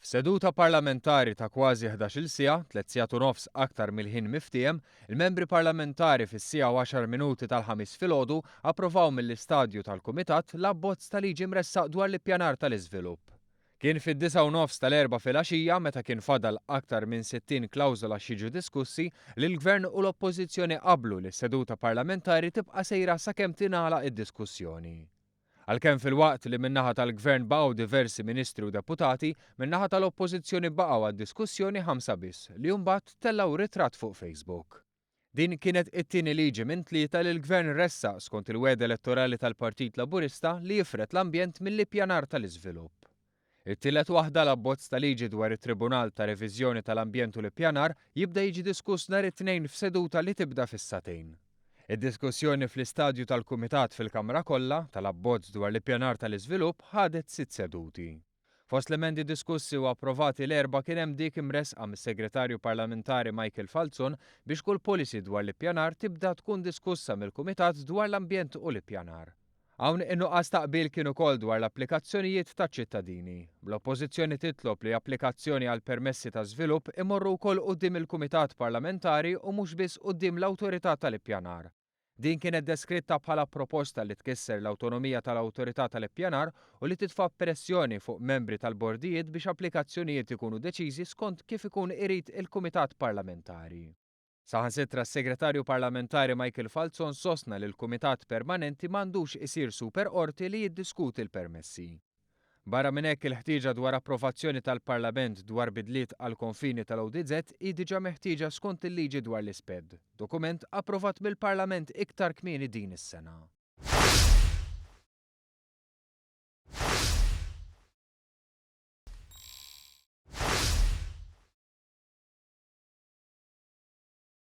F'seduta parlamentari ta' kważi 11-il siegħa, 3 sigħat u nofs aktar mill-ħin miftiem, il-membri parlamentari fis-siegħa u 10 minuti tal-ħamis filgħodu approvaw mill-istadju tal-Kumitat l-abbozz ta' liġi mressaq dwar l-ippjanar tal-iżvilupp. Kien fid-9 u nofs tal-4 filgħaxija meta kien fadal aktar minn 60 klawżola x'jiġu diskussi li l-Gvern u l-Oppożizzjoni qablu li s-seduta parlamentari tibqa' sejra sakemm tingħalaq id-diskussjoni. Għalkemm fil-waqt li min-naħa tal-Gvern baqgħu diversi ministri u deputati, min-naħa tal-Oppożizzjoni baqgħu għad-diskussjoni 5 biss li mbagħad tellaw ritratt fuq Facebook. Din kienet it-tieni liġi minn 3 li l-Gvern ressaq skont il-wegħda elettorali tal-Partit Laburista li jifret l-ambjent mill-ippjanar tal-iżvilupp. It-tielet waħda l-abbozz ta' liġi dwar it-Tribunal ta' Reviżjoni tal-Ambjent u l-Ippjanar jibda jiġi diskuss nhar it-tnejn f'seduta li tibda fis-satejn. Id-diskussjoni fl-istadju tal-Kumitat fil-Kamra kollha tal-abbozz dwar l-ippjanar tal-iżvilupp ħadet 6 seduti. Fost l-emendi diskussi u approvati l-erba' kien hemm dik imresqa mis-Segretarju Parlamentari Michael Falzon biex kull policy dwar l-ippjanar tibda tkun diskussa mill-Kumitat dwar l-ambjent u l-ippjanar. Hawn in-nuqqas taqbil kien ukoll dwar l-applikazzjonijiet taċ-ċittadini. L-Oppożizzjoni titlob li applikazzjoni għal permessi ta' żvilupp imorru wkoll quddiem il-Kumitat Parlamentari u mhux biss quddiem l-Awtorità tal-Ippjanar. Din kienet deskritta bħala proposta li tkisser l-awtonomija tal-Awtorità tal-Ippjanar u li titfa' pressjoni fuq membri tal-bordijiet biex applikazzjonijiet ikunu deċiżi skont kif ikun irid il-Kumitat Parlamentari. Saħansitra s-Segretarju Parlamentari Michael Falzon sostna li l-Kumitat Permanenti m'għandux isir super qorti li jiddiskuti l-permessi. Barra minn hekk il-ħtieġa dwar approvazzjoni tal-Parlament dwar bidliet għal konfini tal-ODZ hi diġà meħtieġa skont il-liġi dwar l-isped, dokument approvat mill-Parlament iktar kmieni din is-sena.